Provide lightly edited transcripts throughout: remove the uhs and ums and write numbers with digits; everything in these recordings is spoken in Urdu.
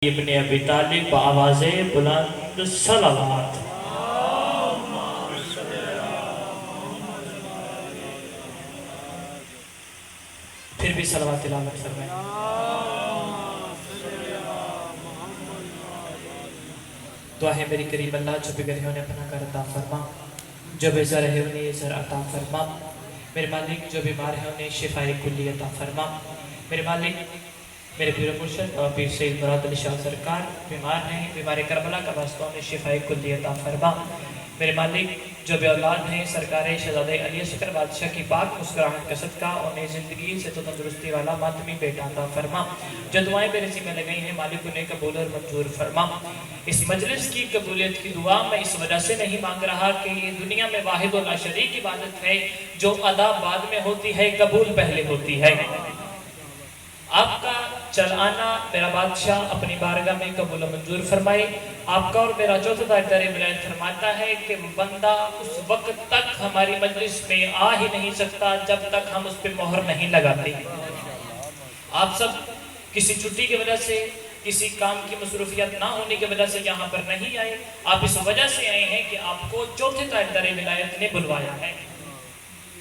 ابن ابی طالب بآواز بلند صلوات۔ پھر بھی صلوات تلاوت فرمائیں۔ دعا ہے میری قریب اللہ جو بگڑے انہیں پناہ کر عطا فرما، جو بے زر ہے انہیں زر عطا فرما، میرے مالک جو بیمار ہے انہیں شفاء کلی عطا فرما، میرے مالک میرے پیر مرشد اور پیر سید مراد علی شاہ سرکار بیمار ہیں، بیمار کربلا کا واسطہ انہیں شفاء کلی عطا فرما، میرے مالک جو بے اولاد ہیں سرکار شہزادہ علی اصغر بادشاہ کی پاک مسکراہٹ کا صدقہ انہیں زندگی سے تو تندرستی والا ماتمی بیٹا عطا فرما، جو دعائیں میرے ذمہ لگئی ہیں مالک انہیں قبول اور منظور فرما۔ اس مجلس کی قبولیت کی دعا میں اس وجہ سے نہیں مانگ رہا کہ یہ دنیا میں واحد و لا شریک عبادت ہے جو ادا بعد میں ہوتی ہے، قبول پہلے ہوتی ہے۔ آپ کا چل آنا میرا بادشاہ اپنی بارگاہ میں قبول و منظور فرمائے۔ آپ کا اور میرا جو تدارِ ولایت فرماتا ہے کہ بندہ اس وقت تک ہماری مجلس میں آ ہی نہیں سکتا جب تک ہم اس پہ مہر نہیں لگاتے۔ آپ سب کسی چھٹی کی وجہ سے، کسی کام کی مصروفیت نہ ہونے کی وجہ سے یہاں پر نہیں آئے، آپ اس وجہ سے آئے ہیں کہ آپ کو چوتھے تدارِ ولایت نے بلوایا ہے۔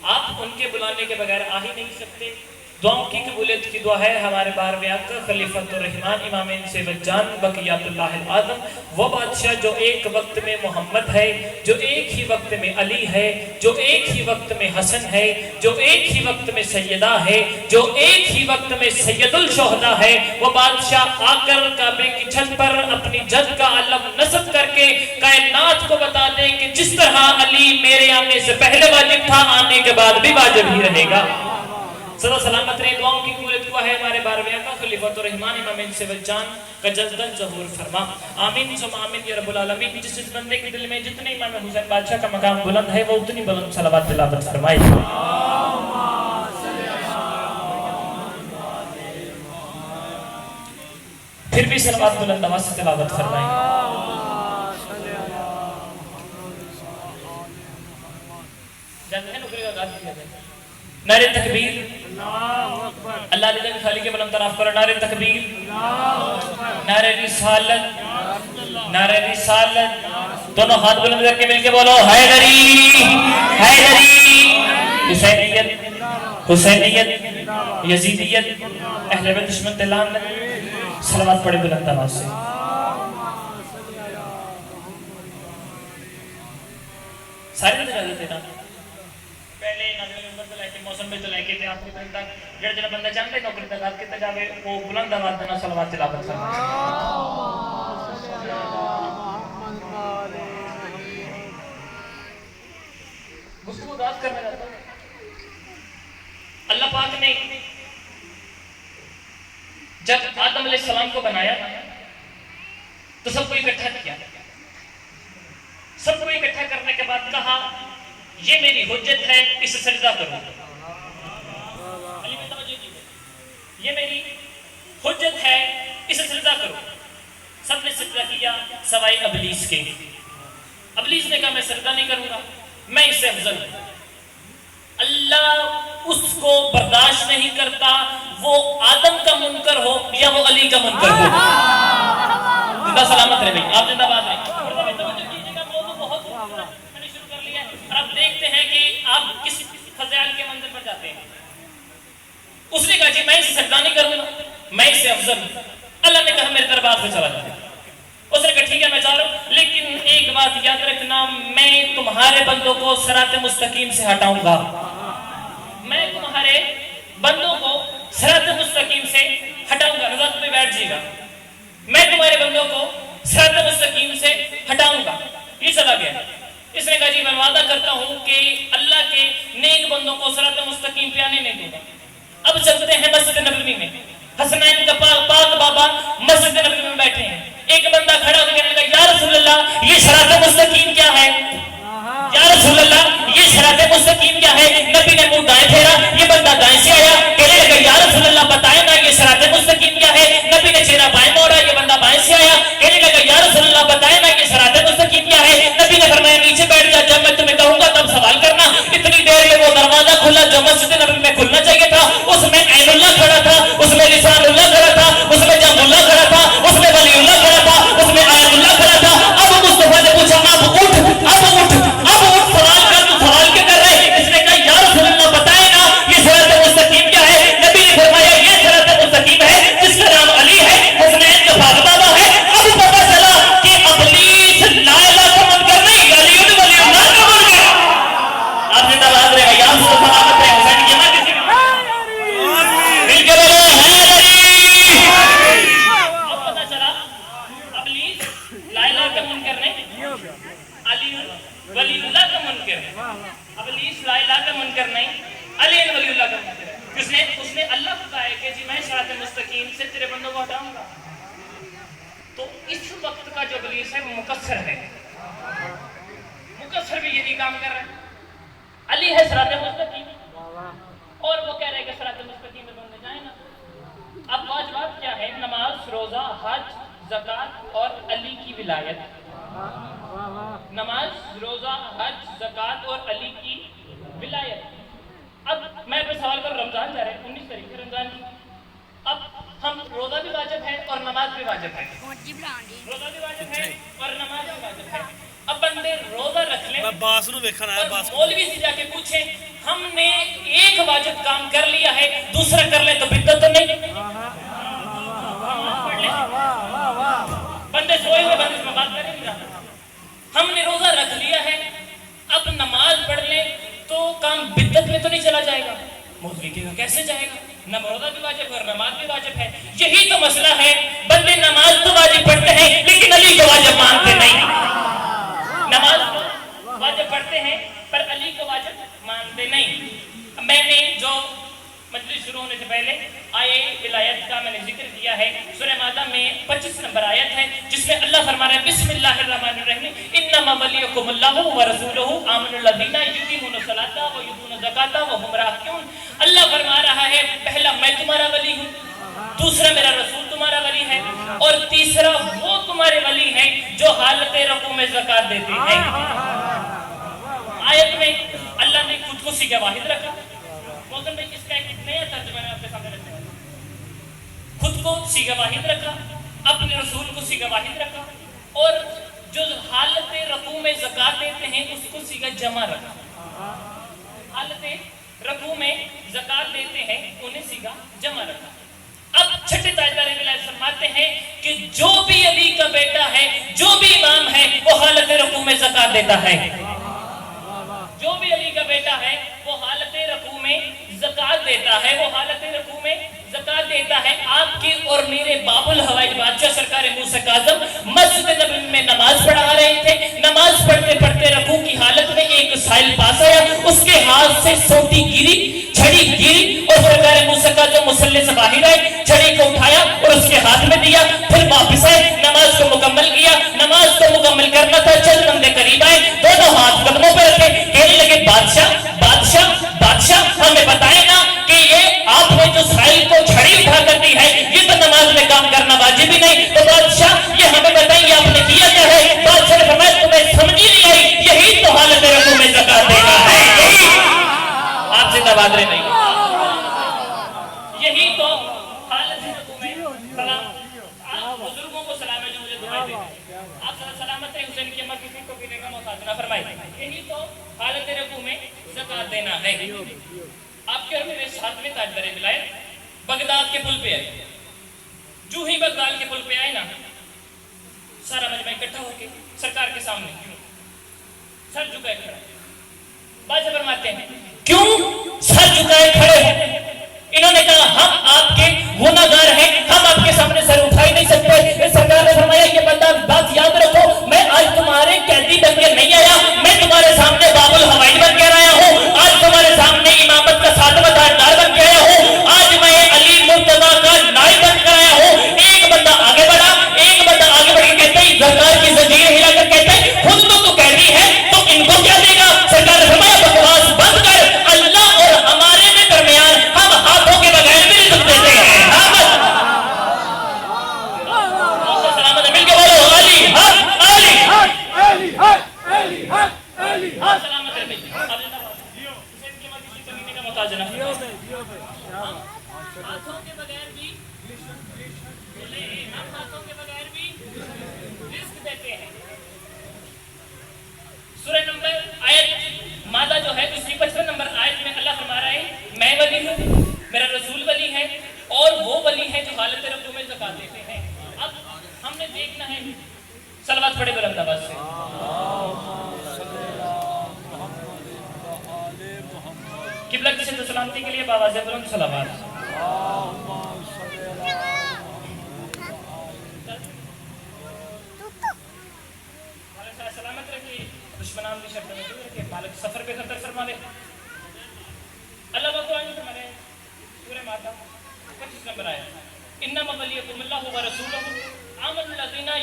آپ ان کے بلانے کے بغیر آ ہی نہیں سکتے۔ دعاؤں کی قبولیت کی دعا ہے ہمارے بارہویں آقا خلیفۃ الرحمن امام انس والجان بقیت اللہ العظم، وہ بادشاہ جو ایک وقت میں محمد ہے، جو ایک ہی وقت میں علی ہے، جو ایک ہی وقت میں حسن ہے، جو ایک ہی وقت میں سیدہ ہے، جو ایک ہی وقت میں سید الشہداء ہے، وہ بادشاہ آ کر کعبے کی چھت پر اپنی جد کا علم نصب کر کے کائنات کو بتا دے کہ جس طرح علی میرے آنے سے پہلے واجب تھا، آنے کے بعد بھی واجب ہی رہے گا۔ صدا سلامت رہے۔ دعاؤں کی قبولیت دعا ہے ہمارے بارہویں آقا خلیفۃ الرحمن امام انس والجان کا جلدن ظہور فرما۔ آمین ثم آمین یا رب العالمین۔ جس بندے کے دل میں جتنے امام حسین بادشاہ کا مقام بلند ہے وہ اتنی بلند صلوات تلاوت فرمائے۔ پھر بھی صلوات بلند آواز سے تلاوت فرمائے۔ جانتے ہیں نکری کا گاہ کیا جائے نعرہ تکبیر، اللہ علیہ خالی کے بلند طرف کرو، نعرہ تکبیر، نعرہ رسالت، نعرہ رسالت، دونوں ہاتھ بلند کر کے مل کے بولو حیدری حیدری، حسینیت حسینیت، یزیدیت، اہل بیت دشمن تلان، صلوات پڑھے بلند آواز سے۔ سارے دن جاتے نا پہلے نظر نمبر تو لے کے موسم میں تو لے کے آپ کے بندہ جڑ جڑا بندہ چاہتا ہے نوکری تک آپ کتنا جاوے وہ بلند آواز دینا صلوات تلاوت فرمائے۔ گفتگو داد کرنے جاتا ہے۔ اللہ پاک نے جب آدم علیہ السلام کو بنایا تو سب کو اکٹھا کیا، سب کو اکٹھا کرنے کے بعد کہا یہ میری حجت ہے، اسے سجدہ کرو۔ یہ میری حجت ہے، اسے سجدہ کرو۔ سب نے سجدہ کیا سوائے ابلیس کے۔ ابلیس نے کہا میں سجدہ نہیں کروں گا، میں اس سے افضل ہوں۔ اللہ اس کو برداشت نہیں کرتا وہ آدم کا منکر ہو یا وہ علی کا منکر ہو۔ زندہ سلامت رہے بھائی، آپ زندہ باد رہے۔ آپ دیکھتے ہیں کہ آپ کس خزیال کے منظر پر جاتے ہیں۔ اس نے کہا جی میں اسے سجدہ نہیں کروں گا، میں اس سے افضل ہوں۔ اللہ نے کہا میرے دربار سے چلا جائے۔ اس نے کہا ٹھیک ہے میں چاہ رہا ہوں، لیکن ایک بات یاد رکھنا، میں تمہارے بندوں کو صراط مستقیم سے ہٹاؤں گا۔ میں تمہارے بندوں کو صراط مستقیم سے ہٹاؤں گا، رضا تمہیں بیٹھ جائے گا۔ میں تمہارے بندوں کو صراط مستقیم سے ہٹاؤں گا۔ یہ چلا گیا۔ اس نے کہا جی میں وعدہ کرتا ہوں کہ اللہ کے نیک بندوں کو صراط مستقیم پہ آنے نہیں دوں گا۔ اب چلتے ہیں مسجد نبوی میں، حسنین کا پاک بابا مسجد نبوی میں بیٹھے ہیں۔ ایک بندہ کھڑا ہو کے کہنے لگا یا رسول اللہ یہ صراط مستقیم کیا ہے؟ یا رسول اللہ یہ صراط مستقیم کیا ہے؟ نبی نے منہ دائیں پھیرا، یہ بندہ دائیں سے آیا، کہنے لگا یا رسول اللہ بتائیں نا یہ صراط مستقیم کیا ہے؟ نبی نے چہرہ بائیں موڑا، یہ بندہ بائیں سے آیا، کہنے لگا یا رسول اللہ بتائیں نا یہ صراط مستقیم کیا ہے؟ نبی نے فرمایا نیچے بیٹھ جا، جب میں تمہیں کہوں گا تب سوال کرنا۔ اتنی دیر میں وہ دروازہ کھلا جو مسجد نبوی میں کھلنا چاہیے تھا، اس میں عین اللہ کھڑا تھا، اس میں لسان اللہ کھڑا تھا، اس میں جام اللہ کھڑا تھا، اس میں ولی حدیث ہے مقصر ہے، مقصر بھی یہی کام کر رہا ہے. علی ہے صراط مستقیم اور وہ کہہ رہے ہیں کہ صراط مستقیم میں بندے جائیں نا. اب واجبات کیا ہے؟ نماز، روزہ، حج، زکوٰۃ اور علی کی ولایت. نماز، روزہ، حج، زکوٰۃ اور علی کی ولایت. اب میں پہ سوال کروں، رمضان جا رہے ہیں 19 تاریخ رمضان کی. اب ہم روزہ بھی واجب ہے اور نماز بھی واجب ہے، روزہ بھی واجب ہے اور نماز بھی واجب ہے. اب بندے روزہ رکھ لیں اور مولوی سے جا کے پوچھیں ہم نے ایک واجب کام کر لیا ہے دوسرا کر لیں تو بدعت تو نہیں؟ بندے سوئے ہوئے بندے میں بات کریں گے. ہم نے روزہ رکھ لیا ہے اب نماز پڑھ لیں تو کام بدعت میں تو نہیں چلا جائے گا؟ مولوی کہے گا کیسے جائے گا؟ نہ روزہ بھی واجب ہے اور نماز بھی واجب ہے. یہی تو مسئلہ ہے، بندے نماز تو واجب پڑھتے ہیں لیکن علی کو واجب مانتے نہیں. نماز کو واجب پڑھتے ہیں پر علی کو واجب مانتے نہیں. میں نے جو مجلس شروع ہونے سے پہلے آیے ولایت کا میں نے ذکر کیا ہے، سورہ مائدہ میں 25 نمبر آیت ہے جس میں اللہ فرما رہا ہے بسم اللہ الرحمن الرحیم انما ولیکم اللہ ورسولہ آمنوا الذین یقیمون الصلاۃ ویؤتون الزکاۃ وہم راکعون. اللہ فرما رہا ہے پہلا میں تمہارا ولی ہوں، دوسرا میرا رسول تمہارا ولی ہے اور تیسرا وہ تمہارے ولی ہیں جو حالت رکوع میں زکوٰۃ دیتے ہیں. آیت میں اللہ نے خود کو صیغہ واحد رکھا. مولانا بھائی اس کا ایک نیا ترجمہ میں آپ کے سامنے رکھتا ہوں. خود کو صیغہ واحد رکھا، اپنے رسول کو صیغہ واحد رکھا اور جو حالت رکوع میں زکوٰۃ دیتے ہیں اس کو صیغہ جمع رکھا. حالت رکوع میں زکوٰۃ دیتے ہیں انہیں صیغہ جمع رکھا. اب چھٹے تاجدار ولایت فرماتے ہیں کہ جو بھی علی کا بیٹا ہے، جو بھی امام ہے وہ حالت رکوع میں زکوٰۃ دیتا ہے. جو بھی علی کا بیٹا ہے وہ حالت رکوع میں زکوٰۃ دیتا ہے، وہ حالت رکوع میں زکوٰۃ دیتا ہے. آپ کے اور میرے باب الحوائج بادشاہ سرکار موسیٰ کاظم مسجد نبوی میں نماز پڑھا رہے تھے. نماز پڑھتے پڑھتے رکوع کی حالت میں ایک سائل پاس آیا، اس کے ہاتھ سے سوٹی گری، چھڑی گری اور سرکار موسیٰ کاظم مصلی سے باہر آئے، چھڑی کو اٹھایا اور اس کے ہاتھ میں دیا، پھر واپس آئے، نماز کو مکمل کیا. نماز کو مکمل کرنا تھا، چند بندے قریب آئے، دونوں ہاتھ قدموں پہ رکھے، کہنے لگے بادشاہ بادشاہ بادشاہ ہمیں بتائے نا کہ یہ آپ نے جو سائل کو چھڑی اٹھا کر دی ہے یہ تو نماز میں کام کرنا واجب ہی نہیں، تو بادشاہ یہ ہمیں بتائیے آپ نے کیا کیا ہے؟ بادشاہ نے فرمایا تمہیں سمجھ ہی نہیں آئی، یہی تو حالت رکوع میں زکوٰۃ دینا ہے. یہی آپ سے تبادلے نہیں، یہی تو حالت رکوع میں سلام. آپ بزرگوں کو سلام ہے جو مجھے دعائیں دیتے ہیں، آپ سلامت رہے حسین کی امر کسی کو پینے کا محتاج نہ فرمائے. یہی تو حالت رکوع میں زکوٰۃ دینا ہے. آپ کے اور میرے ساتھ میں تاجدار ولایت بغداد کے پل پہ آئے. جو ہی بغداد کے پل پہ آئے نا سارا مجمع اکٹھا ہو کے سرکار کے سامنے سر جھکائے کھڑا. بادشاہ فرماتے ہیں کیوں سر جھکائے کھڑے ہیں؟ انہوں نے کہا ہم آپ کے گنہگار ہیں، ہم آپ کے سامنے سر اٹھا ہی نہیں سکتے. سرکار نے فرمایا یہ بندہ بات یاد رکھو، میں آج تمہارے قیدی بن کے نہیں آیا، میں تمہارے سامنے باب الحوائج بن کے آیا ہوں. آج تمہارے سامنے امامت کا 7واں تاجدار بن کے آیا ہوں. آج میں علی مرتضیٰ کا نائب بن کر آیا ہوں. ایک بندہ آگے بڑھا، ایک بندہ آگے بڑھ کے کہتے ہیں سرکار کی زنجیر ہلا کر کہتے ہیں خود تو قیدی ہے تو ان کو کیا دے گا؟ سرکار نے فرمایا بکواس بند کر، اللہ اور ہمارے میں درمیان ہم ہاتھوں کے بغیر بھی رزق دیتے ہیں. سلامت مل کے بولو علی حق علی حق علی حق علی حق علی حق. سلامت ہے حسین کی امر کسی کو پینے کا محتاج نہ فرمائے. ہاتھوں کے بغیر بھی ہم ہاتھوں کے بغیر بھی رزق دیتے ہیں. سورہ نمبر آیت مادہ جو ہے اس کی 55 نمبر آیت میں اللہ فرما رہا ہے میں ولی ہوں، میرا رسول ولی ہے اور وہ ولی ہے جو حالت رکوع میں زکوٰۃ دیتے ہیں. اب ہم نے دیکھنا ہے، صلوات پڑھے بلند آواز سے. قبلہ کی صحت و سلامتی کے لیے باواز بلند صلوات. سلامت رکھیے، دشمنان کی شرط میں دور رکھیے، مالک سفر پہ خطر فرما دے. اللہ بقوانی فرمانے سورہ مائدہ 25 نمبر آیت انما ولیکم اللہ ورسولہ آمنوا الذین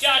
4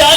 4